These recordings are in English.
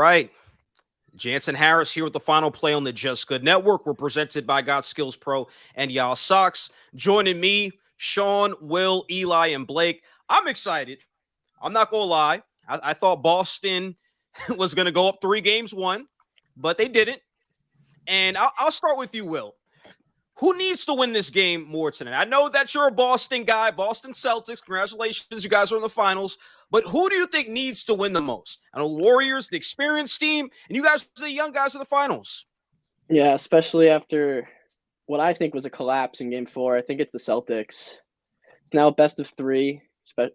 right. Jansen Harris here with the final play on the Just Good Network. We're presented by Got Skills Pro and Y'all Socks. Joining me, Sean, Will, Eli, and Blake. I'm excited. I'm not going to lie. I thought Boston was going to go up 3-1, but they didn't. And I'll start with you, Will. Who needs to win this game more tonight? I know that you're a Boston guy, Boston Celtics. Congratulations, you guys are in the finals. But who do you think needs to win the most? I know Warriors, the experienced team, and you guys are the young guys in the finals. Yeah, especially after what I think was a collapse in Game 4. I think it's the Celtics. It's now best of 3,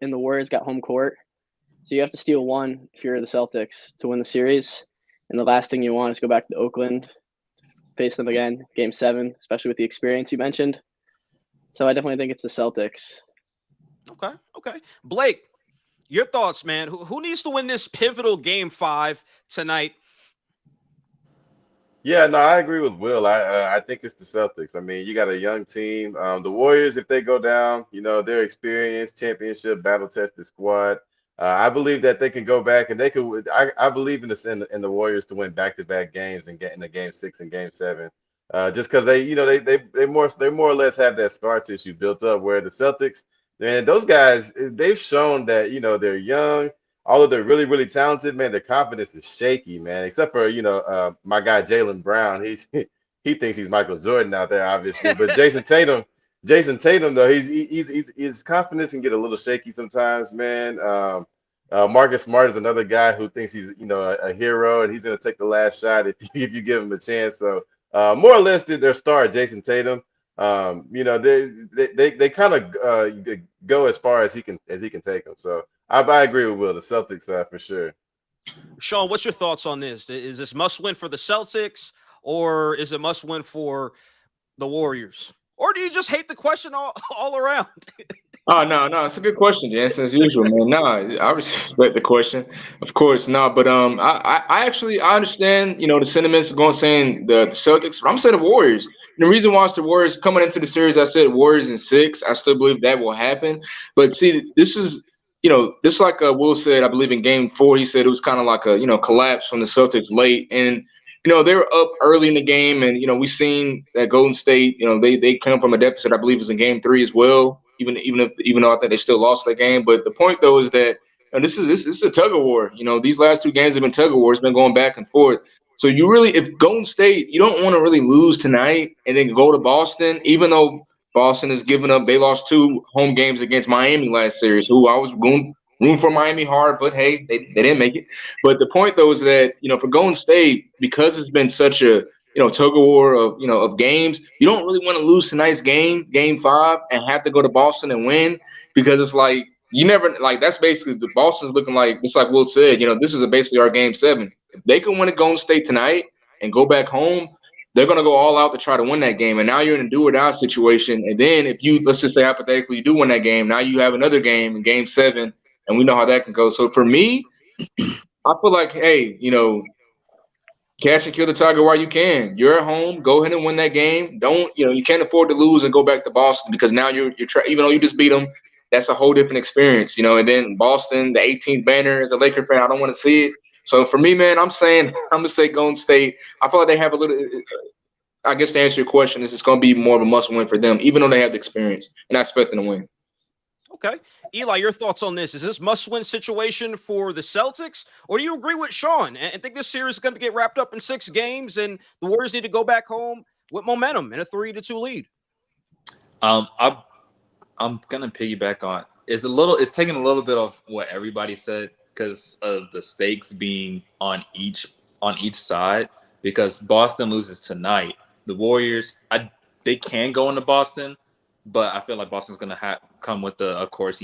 and the Warriors got home court. So you have to steal one if you're the Celtics to win the series. And the last thing you want is go back to Oakland, face them again, Game 7, especially with the experience you mentioned. So I definitely think it's the Celtics. Okay. Blake, your thoughts, man. Who needs to win this pivotal Game 5 tonight? Yeah, no, I agree with Will. I think it's the Celtics. I mean, you got a young team. The Warriors, if they go down, they're experienced, championship, battle-tested squad. I believe that they can go back and they could. I believe in the Warriors to win back-to-back games and get into Game 6 and Game 7. Just because they more or less have that scar tissue built up. Where the Celtics, man, those guys, they've shown that they're young. Although they're really, really talented, man, their confidence is shaky, man. Except for my guy Jaylen Brown, he thinks he's Michael Jordan out there, obviously. But Jason Tatum though, his confidence can get a little shaky sometimes, man. Marcus Smart is another guy who thinks he's a hero and he's gonna take the last shot if you give him a chance. So more or less, their star Jason Tatum. They kind of go as far as he can take them. So. I agree with Will. The Celtics for sure. Sean, what's your thoughts on this? Is this must win for the Celtics or is it must win for the Warriors? Or do you just hate the question all around? Oh, no, it's a good question, Jansen, as usual, man. No, I respect the question, of course, no, but I actually understand, the sentiments going saying the Celtics, but I'm saying the Warriors. And the reason why it's the Warriors coming into the series, I said Warriors in 6. I still believe that will happen, but see, this is. Just like Will said, I believe in Game 4, he said it was kind of like a collapse from the Celtics late, and they were up early in the game, and we seen that Golden State, they come from a deficit. I believe it was in Game 3 as well. Even though I think they still lost that game, but the point though is that this is a tug of war. These last 2 games have been tug of war. It's been going back and forth. So you really, if Golden State, you don't want to really lose tonight and then go to Boston, even though. Boston has given up. They lost 2 home games against Miami last series, who I was room for Miami hard, but hey, they didn't make it. But the point though is that for Golden State, because it's been such a tug of war of games, you don't really want to lose tonight's game, Game 5, and have to go to Boston and win because it's like you never that's basically the Boston's looking like just like Will said. This is basically our Game 7. If they can win at Golden State tonight and go back home. They're going to go all out to try to win that game. And now you're in a do-or-die situation. And then if you, let's just say hypothetically, you do win that game, now you have another game in Game 7, and we know how that can go. So for me, I feel like, hey, catch and kill the tiger while you can. You're at home. Go ahead and win that game. Don't, you can't afford to lose and go back to Boston because now you're even though you just beat them, that's a whole different experience, And then Boston, the 18th banner, as a Laker fan, I don't want to see it. So for me, man, I'm gonna say Golden State. I feel like they have a little. I guess to answer your question, it's going to be more of a must-win for them, even though they have the experience, and I expect them to win. Okay, Eli, your thoughts on this? Is this must-win situation for the Celtics, or do you agree with Sean and think this series is going to get wrapped up in 6 games, and the Warriors need to go back home with momentum in a 3-2 lead? I'm gonna piggyback on. It's taking a little bit of what everybody said. Because of the stakes being on each side, because Boston loses tonight, the Warriors they can go into Boston, but I feel like Boston's gonna come with the of course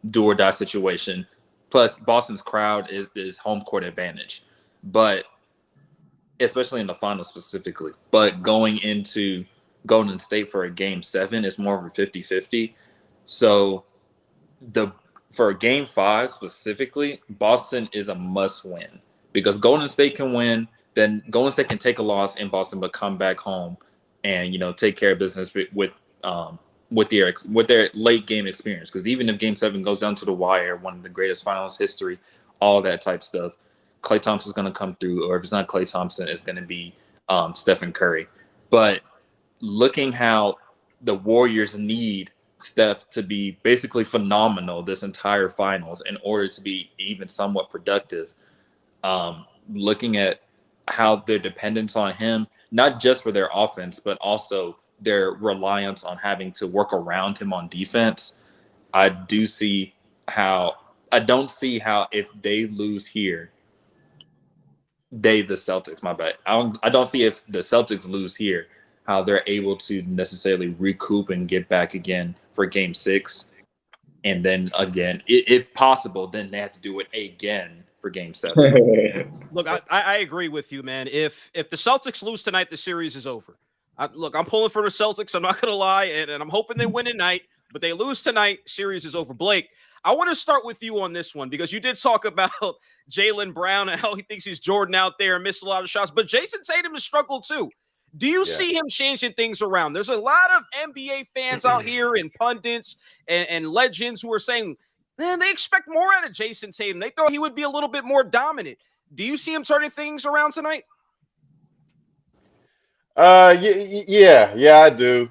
do or die situation. Plus Boston's crowd is home court advantage, but especially in the finals specifically. But going into Golden State for a Game 7 is more of a 50-50. So for Game 5 specifically, Boston is a must-win because Golden State can win, then Golden State can take a loss in Boston but come back home and take care of business with their late game experience. Because even if Game 7 goes down to the wire, one of the greatest finals history, all that type stuff, Klay Thompson's going to come through, or if it's not Klay Thompson, it's going to be Stephen Curry. But looking how the Warriors need Steph to be basically phenomenal this entire finals in order to be even somewhat productive, looking at how their dependence on him, not just for their offense, but also their reliance on having to work around him on defense, I don't see how if they lose here, the Celtics, my bad. I don't see if the Celtics lose here, how they're able to necessarily recoup and get back again for Game 6. And then again, if possible, then they have to do it again for Game 7. Look, I agree with you, man. If the Celtics lose tonight, the series is over. Look, I'm pulling for the Celtics. I'm not going to lie, and I'm hoping they win tonight. But they lose tonight, series is over. Blake, I want to start with you on this one because you did talk about Jaylen Brown and how he thinks he's Jordan out there and missed a lot of shots. But Jason Tatum has struggled too. Do you see him changing things around? There's a lot of NBA fans out here and pundits and legends who are saying, man, they expect more out of Jason Tatum. They thought he would be a little bit more dominant. Do you see him turning things around tonight? Yeah, I do.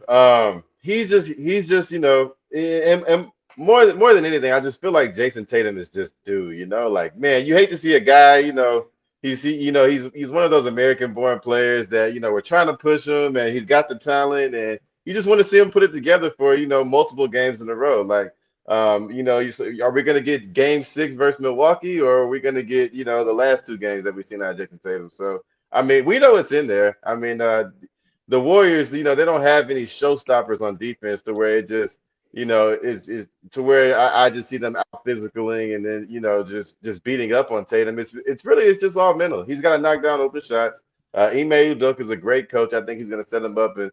He's just, and more than anything, I just feel like Jason Tatum is just dude, like, man, you hate to see a guy, he's one of those American-born players that, we're trying to push him and he's got the talent and you just want to see him put it together for, multiple games in a row. Like, are we going to get Game 6 versus Milwaukee, or are we going to get, the last two games that we've seen out of Jason Tatum? So, I mean, we know it's in there. I mean, the Warriors, they don't have any showstoppers on defense to where it just, is to where I just see them out physicaling and then, just beating up on Tatum. It's just all mental. He's got to knock down open shots. Ime Udoka is a great coach. I think he's going to set him up and,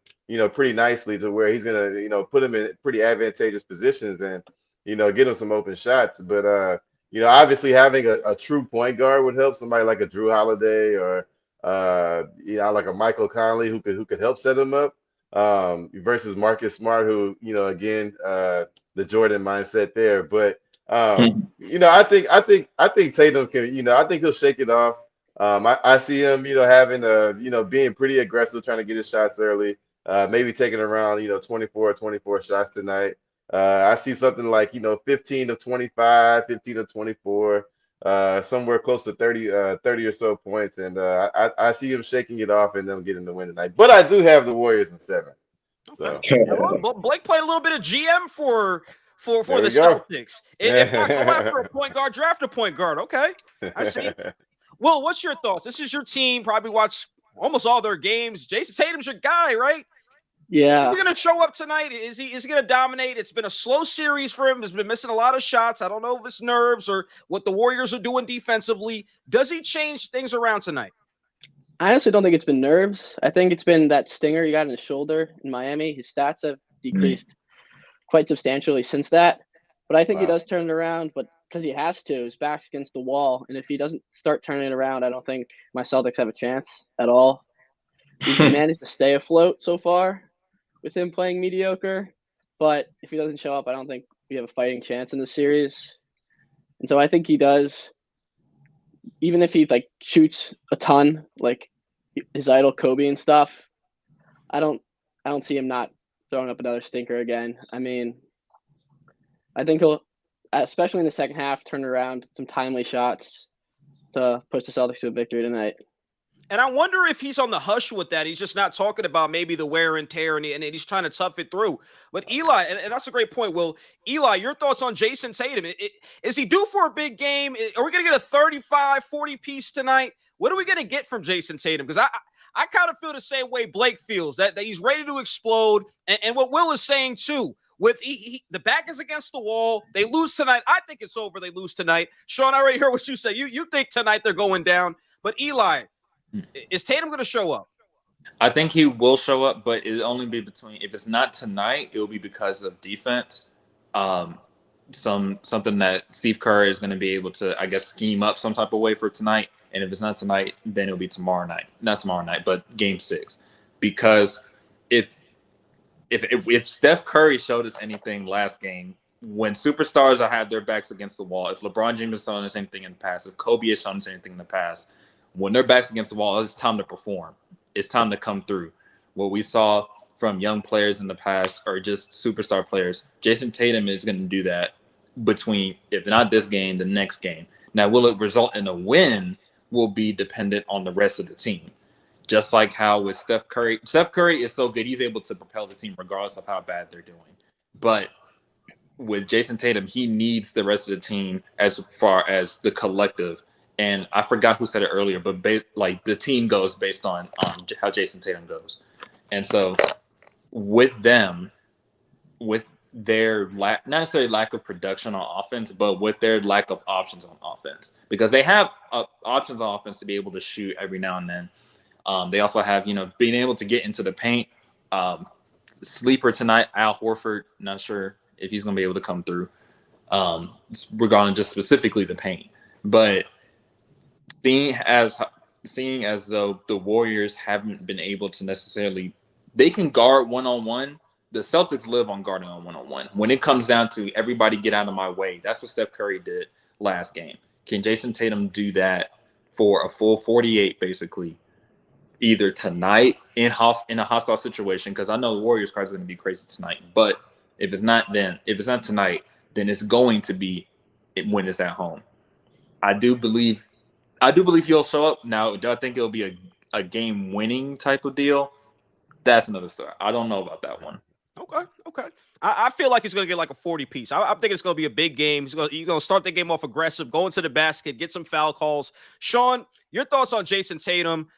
pretty nicely to where he's going to, put him in pretty advantageous positions and, get him some open shots. But, obviously having a true point guard would help, somebody like a Drew Holiday or, like a Michael Conley who could help set him up, versus Marcus Smart, who, again, the Jordan mindset there. But, I think Tatum can, I think he'll shake it off. I see him, having being pretty aggressive, trying to get his shots early, maybe taking around, 24 shots tonight. I see something like, 15 of 25, 15 of 24, somewhere close to 30 or so points. And I see him shaking it off and them getting the win tonight. But I do have the Warriors in 7. So. Well, Blake played a little bit of GM for the Celtics. If not, go after a point guard, draft a point guard. Okay, I see. Will, what's your thoughts? This is your team. Probably watch almost all their games. Jason Tatum's your guy, right? Yeah. Is he going to show up tonight? Is he going to dominate? It's been a slow series for him. He's been missing a lot of shots. I don't know if it's nerves or what the Warriors are doing defensively. Does he change things around tonight? I honestly don't think it's been nerves. I think it's been that stinger he got in his shoulder in Miami. His stats have decreased quite substantially since that. But I think he does turn it around, but because he has to. His back's against the wall. And if he doesn't start turning it around, I don't think my Celtics have a chance at all. He's managed to stay afloat so far with him playing mediocre. But if he doesn't show up, I don't think we have a fighting chance in the series. And so I think he does. Even if he shoots a ton, like his idol Kobe and stuff, I don't see him not throwing up another stinker again. I mean, I think he'll, especially in the second half, turn around some timely shots to push the Celtics to a victory tonight. And I wonder if he's on the hush with that. He's just not talking about maybe the wear and tear, and he's trying to tough it through. But Eli, and that's a great point, Will. Eli, your thoughts on Jason Tatum? Is he due for a big game? Are we going to get a 35, 40 piece tonight? What are we going to get from Jason Tatum? Because I kind of feel the same way Blake feels, that he's ready to explode. And what Will is saying, too, with the back is against the wall. They lose tonight. I think it's over. They lose tonight. Sean, I already heard what you said. You think tonight they're going down. But Eli, is Tatum going to show up? I think he will show up, but it'll only be if it's not tonight, it will be because of defense. Something that Steve Kerr is going to be able to, I guess, scheme up some type of way for tonight. And if it's not tonight, then it'll be tomorrow night. Not tomorrow night, but Game 6. Because if Steph Curry showed us anything last game, when superstars have their backs against the wall, if LeBron James has shown the same thing in the past, if Kobe has shown the same thing in the past, when their backs against the wall, it's time to perform. It's time to come through. What we saw from young players in the past or just superstar players, Jason Tatum is going to do that between, if not this game, the next game. Now, will it result in a win will be dependent on the rest of the team. Just like how with Steph Curry is so good, he's able to propel the team regardless of how bad they're doing. But with Jason Tatum, he needs the rest of the team as far as the collective. And I forgot who said it earlier, but the team goes based on how Jason Tatum goes. And so with them, with their not necessarily lack of production on offense, but with their lack of options on offense, because they have options on offense to be able to shoot every now and then. They also have, being able to get into the paint. Sleeper tonight, Al Horford, not sure if he's going to be able to come through regarding just specifically the paint. But seeing as though the Warriors haven't been able to necessarily – they can guard one-on-one. The Celtics live on guarding on one-on-one. When it comes down to everybody get out of my way, that's what Steph Curry did last game. Can Jason Tatum do that for a full 48 basically, either tonight in a hostile situation? Because I know the Warriors cards are going to be crazy tonight. But if it's not tonight, then it's going to be when it's at home. I do believe he'll show up. Now, do I think it'll be a game-winning type of deal? That's another story. I don't know about that one. Okay. I feel like he's going to get like a 40 piece. I'm thinking it's going to be a big game. He's going to start the game off aggressive, go into the basket, get some foul calls. Sean, your thoughts on Jason Tatum?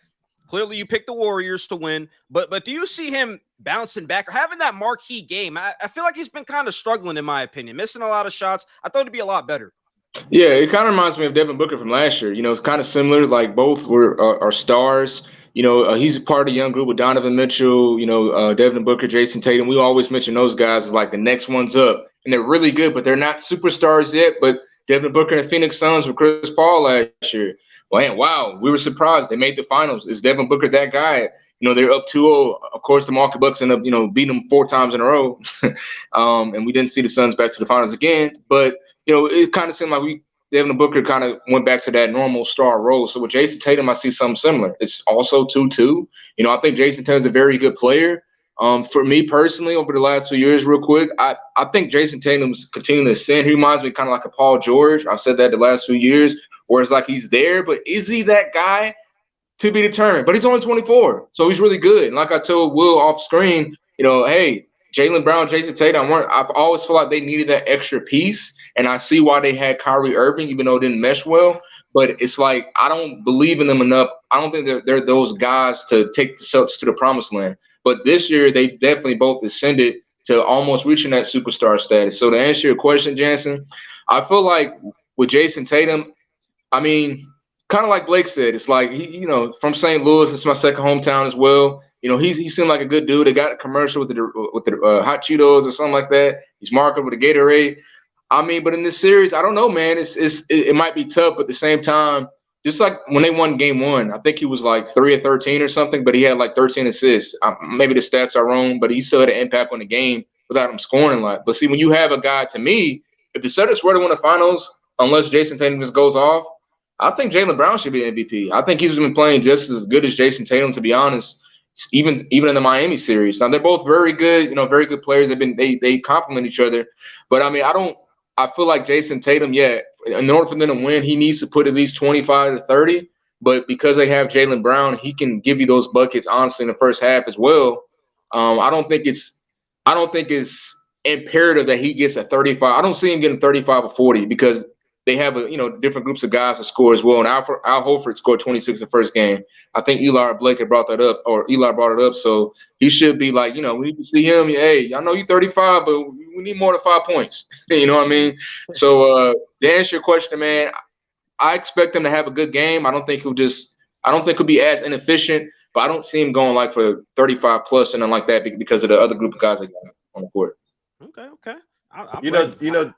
Clearly, you picked the Warriors to win, but do you see him bouncing back or having that marquee game? I feel like he's been kind of struggling, in my opinion, missing a lot of shots. I thought it'd be a lot better. Yeah, it kind of reminds me of Devin Booker from last year. It's kind of similar. Like both are stars. He's a part of the young group with Donovan Mitchell, Devin Booker, Jason Tatum. We always mention those guys as like the next ones up. And they're really good, but they're not superstars yet. But Devin Booker and the Phoenix Suns with Chris Paul last year. Wow, we were surprised. They made the finals. Is Devin Booker that guy? They're up 2-0. Of course, the Milwaukee Bucks end up, beating them 4 times in a row. And we didn't see the Suns back to the finals again. But, it kind of seemed like Devin Booker kind of went back to that normal star role. So with Jason Tatum, I see something similar. It's also 2-2. I think Jason Tatum's a very good player. For me personally, over the last 2 years, real quick, I think Jason Tatum's continuing to ascend. He reminds me kind of like a Paul George. I've said that the last few years, where it's like he's there, but is he that guy? To be determined. But he's only 24, so he's really good. And like I told Will off screen, hey, Jaylen Brown, Jason Tatum, I've always felt like they needed that extra piece. And I see why they had Kyrie Irving, even though it didn't mesh well. But it's like I don't believe in them enough. I don't think they're those guys to take the Celtics to the promised land. But this year, they definitely both ascended to almost reaching that superstar status. So to answer your question, Jansen, I feel like with Jason Tatum, I mean, kind of like Blake said, it's like he, from St. Louis. It's my second hometown as well. He seemed like a good dude. They got a commercial with the hot Cheetos or something like that. He's marketed with a Gatorade. I mean, but in this series, I don't know, man. It might be tough, but at the same time, just like when they won Game 1, I think he was like 3 of 13 or something, but he had like 13 assists. Maybe the stats are wrong, but he still had an impact on the game without him scoring a lot. But see, when you have a guy, to me, if the Celtics were to win the finals, unless Jason Tatum just goes off, I think Jaylen Brown should be MVP. I think he's been playing just as good as Jason Tatum, to be honest, even in the Miami series. Now they're both very good, very good players. They complement each other. But I mean, I feel like Jason Tatum, in order for them to win, he needs to put at least 25 to 30. But because they have Jaylen Brown, he can give you those buckets honestly in the first half as well. I don't think it's imperative that he gets a 35. I don't see him getting 35 or 40 because they have different groups of guys to score as well. And Al Horford scored 26 the first game. I think Eli or Blake had brought that up, or Eli brought it up. So he should be like, we need to see him. Hey, I know you're 35, but we need more than 5 points. You know what I mean? So to answer your question, man, I expect him to have a good game. I don't think he'll be as inefficient, but I don't see him going like for 35 plus and nothing like that because of the other group of guys that got on the court. Okay.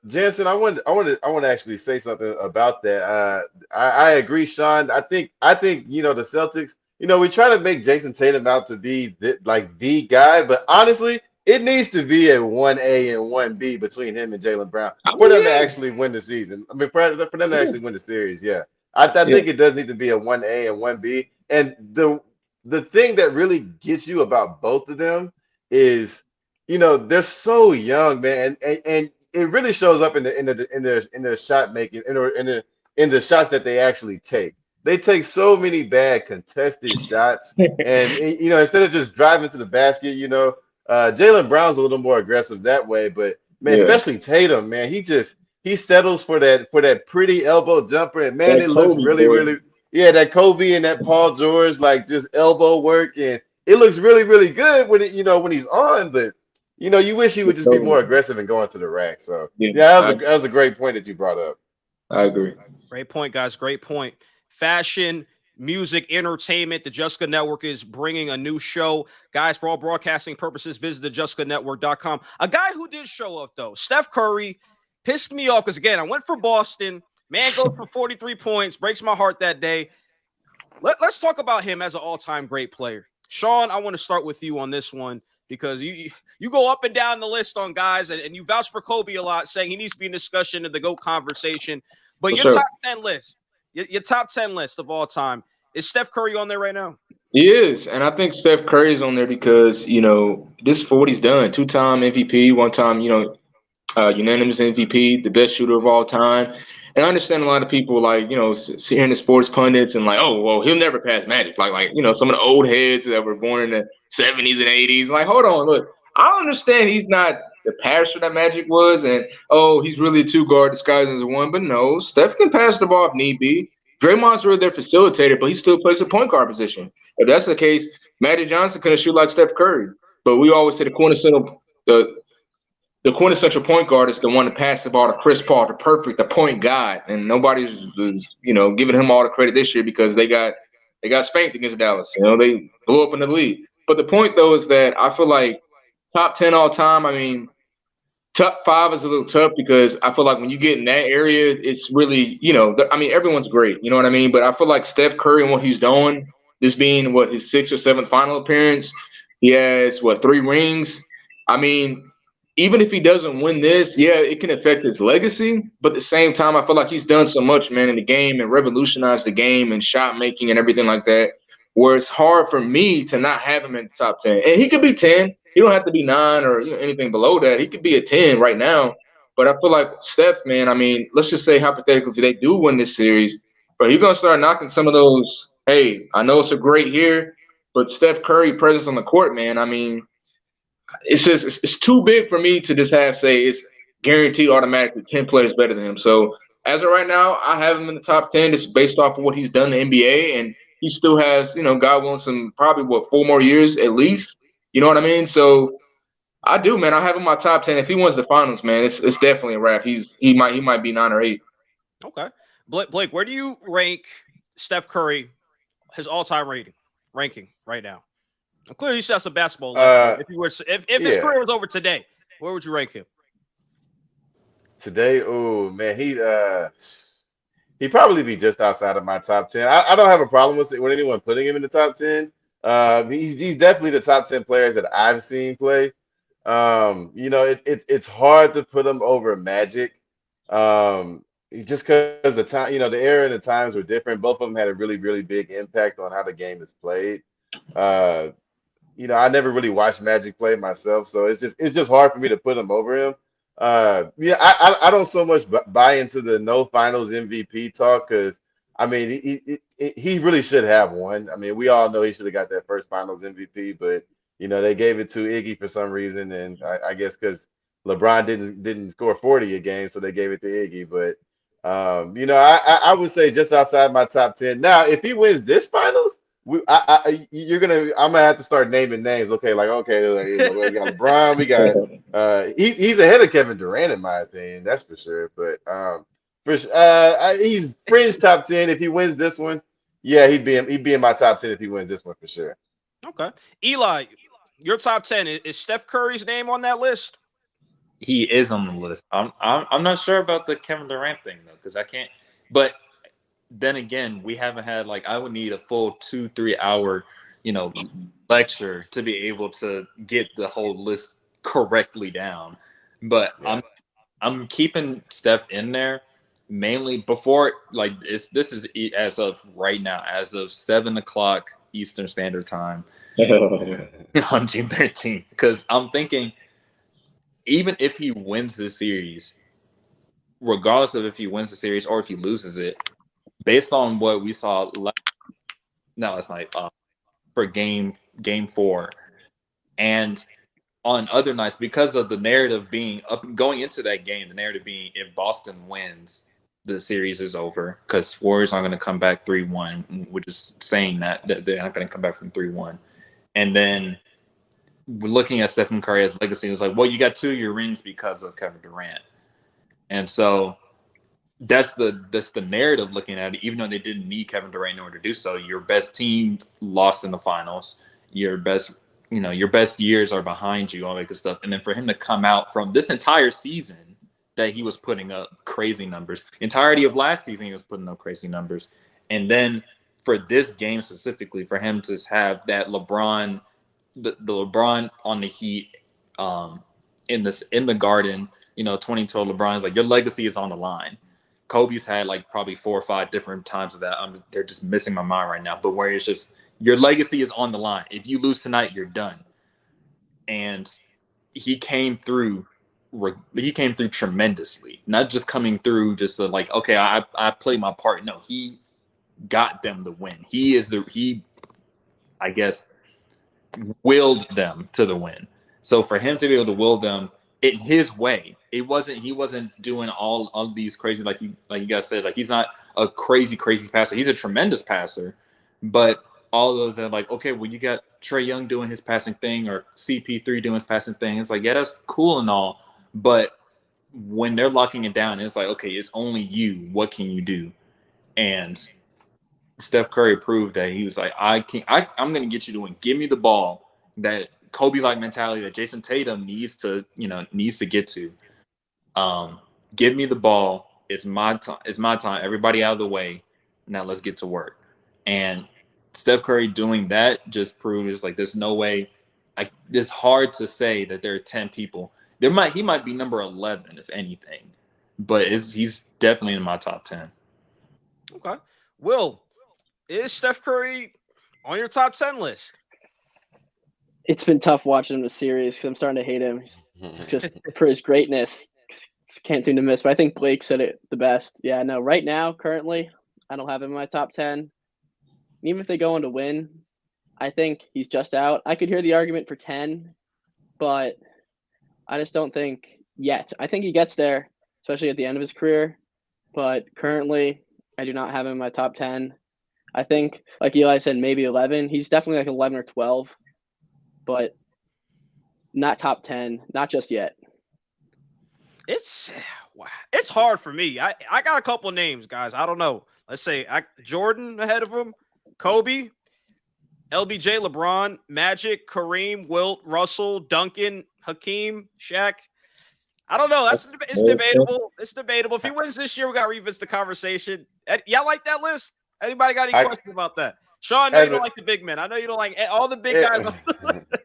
Jansen, I want to actually say something about that. I agree, Sean. I think the Celtics. We try to make Jason Tatum out to be the guy, but honestly, it needs to be a 1A and 1B between him and Jaylen Brown I for them mean, to yeah. actually win the season. I mean, for them to Yeah. actually win the series, yeah. I Yeah. think it does need to be a 1A and 1B. And the thing that really gets you about both of them is, they're so young, man, and it really shows up in their shot making in the shots that they actually take. They take so many bad contested shots, and instead of just driving to the basket, Jaylen Brown's a little more aggressive that way, but man, Yeah. especially Tatum, man, he settles for that pretty elbow jumper, and man, That it looks Kobe really, boy. really, yeah, that Kobe and that Paul George, like just elbow work, and it looks really, really good when he's on, but you wish he would just be more Kobe. aggressive and going to the rack. So Yeah. yeah, that was a great point that you brought up. I agree. Great point, guys. Great point. Fashion, music, entertainment. The Jessica Network is bringing a new show. Guys, for all broadcasting purposes, visit thejessicanetwork.com. A guy who did show up, though, Steph Curry, pissed me off because, again, I went for Boston. Man goes for 43 points. Breaks my heart that day. Let's talk about him as an all-time great player. Sean, I want to start with you on this one because you go up and down the list on guys, and you vouch for Kobe a lot, saying he needs to be in discussion in the GOAT conversation. But For your sure. top 10 list, your top 10 list of all time, is Steph Curry on there right now? He is, and I think Steph Curry's on there because this is for what he's done. 2-time MVP, one time unanimous MVP, the best shooter of all time. And I understand a lot of people hearing the sports pundits and like, oh, well, he'll never pass Magic. Some of the old heads that were born in the 70s and 80s. Like, hold on, look, I understand he's not the passer that Magic was, and he's really a two guard disguised as a one. But no, Steph can pass the ball if need be. Draymond's really their facilitator, but he still plays the point guard position. If that's the case, Magic Johnson couldn't shoot like Steph Curry. But we always say the quintessential point guard is the one to pass the ball to Chris Paul, the point guy, and nobody's giving him all the credit this year because they got spanked against Dallas. They blew up in the league. But the point though is that I feel like top 10 all time. I mean, top 5 is a little tough because I feel like when you get in that area, it's really everyone's great. You know what I mean? But I feel like Steph Curry and what he's doing, this being his 6th or 7th final appearance, he has 3 rings. I mean, even if he doesn't win this, yeah, it can affect his legacy. But at the same time, I feel like he's done so much, man, in the game and revolutionized the game and shot making and everything like that, where it's hard for me to not have him in the top 10. And he could be 10. He don't have to be 9 or anything below that. He could be a 10 right now. But I feel like Steph, man, I mean, let's just say hypothetically, if they do win this series, but he's going to start knocking some of those, hey, I know it's a great year, but Steph Curry presence on the court, man, I mean, it's too big for me to just say it's guaranteed automatically 10 players better than him. So as of right now, I have him in the top 10 just based off of what he's done in the NBA, and he still has, God willing, some probably 4 more years at least. You know what I mean? So I do, man. I have him in my top 10. If he wins the finals, man, it's definitely a wrap. He might be 9 or 8. Okay. Blake, where do you rank Steph Curry, his all-time ranking right now? Clearly, you still have some basketball left. If his career was over today, where would you rank him? Today, oh man, he'd probably be just outside of my top 10. I don't have a problem with anyone putting him in the top 10. He's definitely the top 10 players that I've seen play. It's hard to put him over Magic. Just because the time, the era and the times were different. Both of them had a really, really big impact on how the game is played. I never really watched Magic play myself, so it's just hard for me to put him over him. I don't so much buy into the no finals MVP talk because I mean he really should have one. I mean we all know he should have got that first finals MVP, but they gave it to Iggy for some reason, and I guess because LeBron didn't score 40 a game, so they gave it to Iggy. But I would say just outside my top 10. Now if he wins this finals. I'm gonna have to start naming names. Okay, we got LeBron, we got he's ahead of Kevin Durant in my opinion, that's for sure. But he's fringe top 10 if he wins this one. Yeah, he'd be in my top 10 if he wins this one for sure. Okay, Eli, your top 10 is Steph Curry's name on that list? He is on the list. I'm not sure about the Kevin Durant thing though, because I can't. But then again, we haven't had I would need a full 2-3 hour, lecture to be able to get the whole list correctly down. But I'm keeping Steph in there mainly before this is as of right now, as of 7:00 Eastern Standard Time on June 13th. Because I'm thinking, even if he wins this series, regardless of if he wins the series or if he loses it, based on what we saw last night for game 4, and on other nights, because of the narrative being up going into that game, the narrative being if Boston wins, the series is over because Warriors aren't going to come back 3-1, which is saying that they're not going to come back from 3-1. And then we're looking at Stephen Curry's legacy. It was like, well, you got 2 of your rings because of Kevin Durant. And so that's the narrative looking at it, even though they didn't need Kevin Durant in order to do so. Your best team lost in the finals. Your best years are behind you, all that good stuff. And then for him to come out from this entire season that he was putting up crazy numbers, entirety of last season he was putting up crazy numbers, and then for this game specifically, for him to have that LeBron, the LeBron on the Heat, in the Garden, 2012 LeBron's like, your legacy is on the line. Kobe's had like probably 4 or 5 different times of that. They're just missing my mind right now. But where it's just your legacy is on the line. If you lose tonight, you're done. And he came through. He came through tremendously. Not just coming through just like, okay, I played my part. No, he got them the win. He I guess willed them to the win. So for him to be able to will them in his way, he wasn't doing all of these crazy, like you guys said, like he's not a crazy passer. He's a tremendous passer, but all those that are like, okay, well, you got Trae Young doing his passing thing or CP3 doing his passing thing. It's like, yeah, that's cool and all, but when they're locking it down, it's like, okay, it's only you. What can you do? And Steph Curry proved that he was like, I'm going to get you to win. Give me the ball. That Kobe-like mentality that Jason Tatum needs to get to. Give me the ball. It's my time. It's my time. Everybody out of the way. Now let's get to work. And Steph Curry doing that just proves like there's no way. It's hard to say that there are 10 people. He might be number 11 if anything, but he's definitely in my top 10. Okay, Will, is Steph Curry on your top 10 list? It's been tough watching him this series because I'm starting to hate him just for his greatness. Can't seem to miss, but I think Blake said it the best. Yeah, no, right now, currently, I don't have him in my top 10. Even if they go on to win, I think he's just out. I could hear the argument for 10, but I just don't think yet. I think he gets there, especially at the end of his career, but currently, I do not have him in my top 10. I think, like Eli said, maybe 11. He's definitely like 11 or 12, but not top 10, not just yet. It's hard for me. I got a couple names, guys. I don't know. Let's say Jordan ahead of him, Kobe, LBJ, LeBron, Magic, Kareem, Wilt, Russell, Duncan, Hakeem, Shaq. I don't know. It's debatable. It's debatable. If he wins this year, we got to revisit the conversation. Y'all like that list? Anybody got any questions about that? Sean, I know you don't like the big men. I know you don't like all the big guys.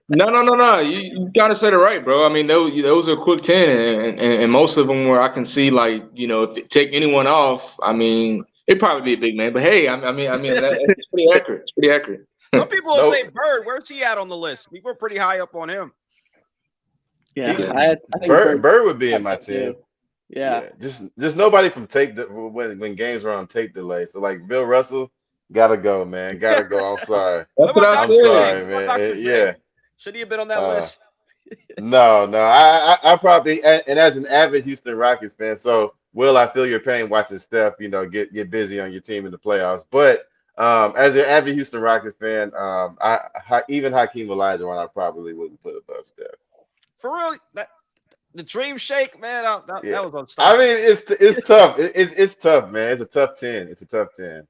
No. You gotta say it right, bro. I mean, those are quick 10, and most of them where I can see, like, if take anyone off, I mean, it'd probably be a big man. But hey, I mean, it's pretty accurate. It's pretty accurate. Some people will say Bird. Where's he at on the list? We were pretty high up on him. Yeah, I think Bird would be in my 10. Yeah. Just nobody from when games are on tape delay. So like Bill Russell, gotta go, man. Gotta go. I'm sorry. I'm sorry, man. Yeah. Should he have been on that list? No. I probably, and as an avid Houston Rockets fan, so Will, I feel your pain watching Steph, get busy on your team in the playoffs. But as an avid Houston Rockets fan, even Hakeem Olajuwon, I probably wouldn't put above Steph. For real, the dream shake, man. That was unstoppable. I mean, it's tough. It's tough, man. It's a tough 10. It's a tough 10.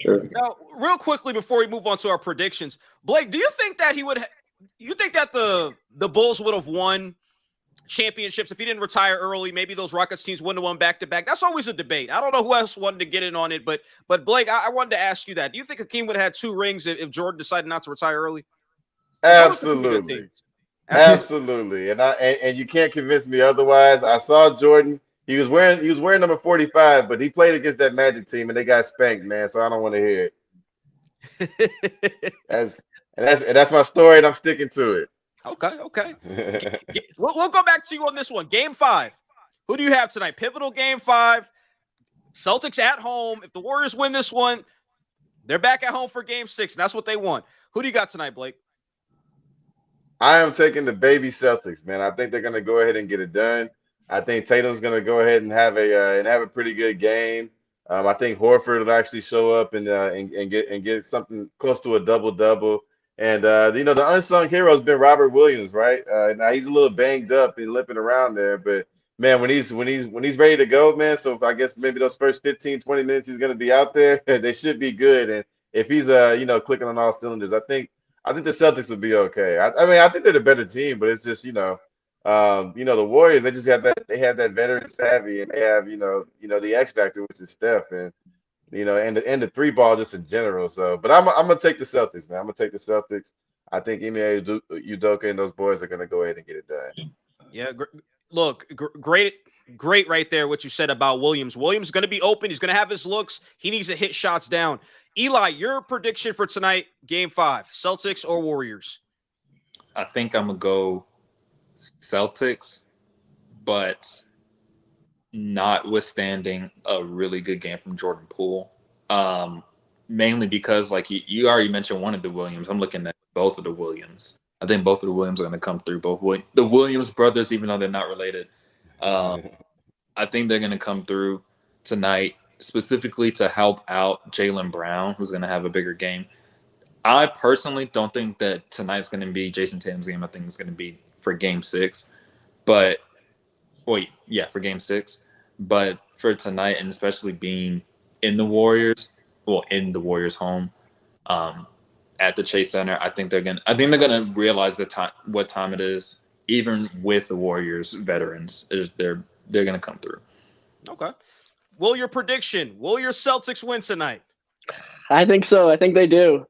Sure. Now, real quickly before we move on to our predictions, Blake, do you think that you think that the Bulls would have won championships if he didn't retire early? Maybe those Rockets teams wouldn't have won back-to-back. That's always a debate. I don't know who else wanted to get in on it, but Blake, I wanted to ask you that. Do you think Hakeem would have had 2 rings if Jordan decided not to retire early? Absolutely. Absolutely, and you can't convince me otherwise. I saw Jordan. He was wearing number 45, but he played against that Magic team and they got spanked, man. So I don't want to hear it. That's my story, and I'm sticking to Okay. it. We'll go back to you on this one. Game 5. Who do you have tonight? Pivotal game 5. Celtics at home. If the Warriors win this one, they're back at home for game 6, and that's what they want. Who do you got tonight, Blake? I am taking the baby Celtics, man. I think they're going to go ahead and get it done. I think Tatum's going to go ahead and have a pretty good game. I think Horford will actually show up and get something close to a double double. And the unsung hero has been Robert Williams, right? Now he's a little banged up and limping around there, but man, when he's ready to go, man. So I guess maybe those first 15, 20 minutes he's going to be out there. They should be good. And if he's clicking on all cylinders, I think the Celtics will be okay. I mean, I think they're the better team, but it's just the Warriors. They just have that veteran savvy, and they have the X factor, which is Steph, and and the three ball just in general. So, but I'm gonna take the Celtics, man. I'm gonna take the Celtics. I think Ime Udoka and those boys are gonna go ahead and get it done. Yeah, great right there. What you said about Williams. Williams is going to be open. He's going to have his looks. He needs to hit shots down. Eli, your prediction for tonight, game 5, Celtics or Warriors? I think I'm going to go Celtics, but notwithstanding a really good game from Jordan Poole. Mainly because, like you already mentioned one of the Williams. I'm looking at both of the Williams. I think both of the Williams are going to come through. The Williams brothers, even though they're not related, I think they're going to come through tonight, specifically to help out Jaylen Brown, who's going to have a bigger game. I personally don't think that tonight's going to be Jason Tatum's game. I think it's going to be for Game 6. For Game 6. But for tonight, and especially being in the Warriors home, at the Chase Center, I think they're gonna realize what time it is, even with the Warriors veterans. They're gonna come through. Okay. Will your prediction? Will your Celtics win tonight? I think so. I think they do.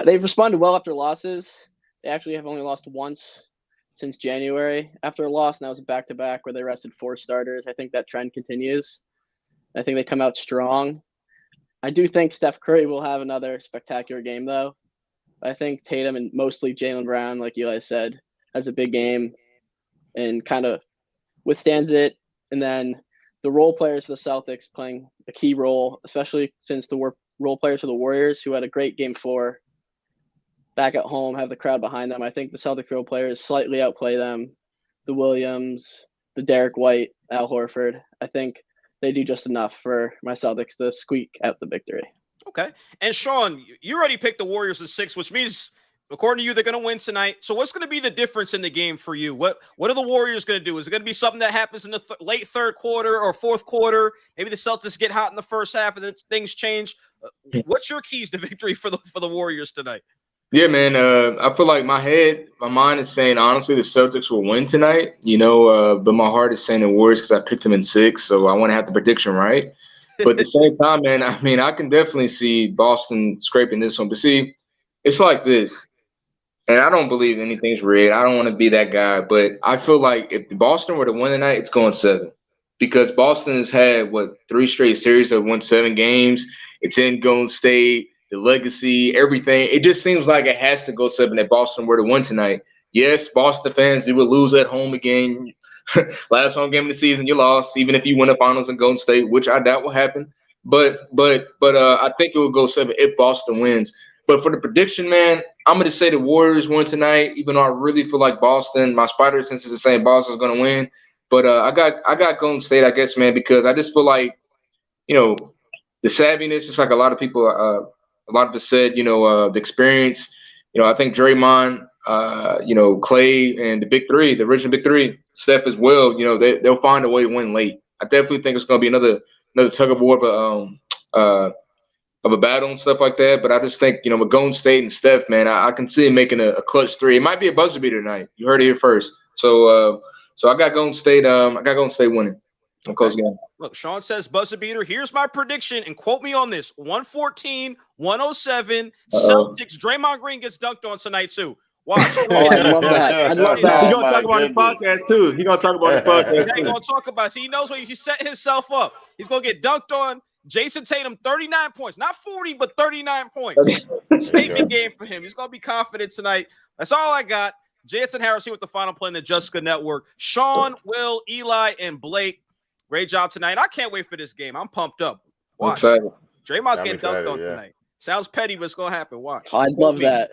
They've responded well after losses. They actually have only lost once since January after a loss, and that was a back-to-back where they rested 4 starters. I think that trend continues. I think they come out strong. I do think Steph Curry will have another spectacular game, though. I think Tatum and mostly Jaylen Brown, like Eli said, has a big game and kind of withstands it. And then the role players for the Celtics playing a key role, especially since the role players for the Warriors, who had a great game 4, back at home, have the crowd behind them. I think the Celtic role players slightly outplay them. The Williams, the Derek White, Al Horford. I think they do just enough for my Celtics to squeak out the victory. Okay. And Sean, you already picked the Warriors in 6, which means, according to you, they're going to win tonight. So what's going to be the difference in the game for you? What are the Warriors going to do? Is it going to be something that happens in the late third quarter or fourth quarter? Maybe the Celtics get hot in the first half and then things change. What's your keys to victory for the Warriors tonight? Yeah, man. I feel like my mind is saying, honestly, the Celtics will win tonight, but my heart is saying the Warriors because I picked them in 6, so I want to have the prediction right. But at the same time, man, I mean, I can definitely see Boston scraping this one. But see, it's like this, and I don't believe anything's rigged. I don't want to be that guy, but I feel like if Boston were to win tonight, it's going 7. Because Boston has had, 3 straight series that won 7 games. It's in Golden State. The legacy, everything. It just seems like it has to go 7 if Boston were to win tonight. Yes, Boston fans, you would lose at home again. Last home game of the season, you lost, even if you win the finals in Golden State, which I doubt will happen. But I think it will go 7 if Boston wins. But for the prediction, man, I'm going to say the Warriors win tonight, even though I really feel like Boston, my spider sense is saying Boston's going to win. But I got Golden State, I guess, man, because I just feel like, the savviness, just like a lot of people a lot of us said, the experience, I think Draymond, Clay and the original big three, Steph as well, they'll find a way to win late. I definitely think it's going to be another tug of war of a battle and stuff like that. But I just think, with Golden State and Steph, man, I can see him making a clutch 3. It might be a buzzer beater tonight. You heard it here first. So I got Golden State. Winning. Okay. Look, Sean says buzzer beater. Here's my prediction, and quote me on this: 114-107. Celtics. Draymond Green gets dunked on tonight too. Watch. Oh, I'd love that. I'd love He's that. Oh, gonna my talk about his goodness. podcast too. He's gonna talk about his podcast He's too. going to talk about it. See, he knows what he's setting himself up. He's going to get dunked on. Jason Tatum, 39 points. Not 40, but 39 points. Statement game for him. He's going to be confident tonight. That's all I got. Jansen Harris here with the final play in the Just Good Network. Sean, Will, Eli, and Blake. Great job tonight. I can't wait for this game. I'm pumped up. Watch. Excited. Draymond's I'm getting excited, dunked on yeah. tonight. Sounds petty, but it's going to happen. Watch. I'd love that.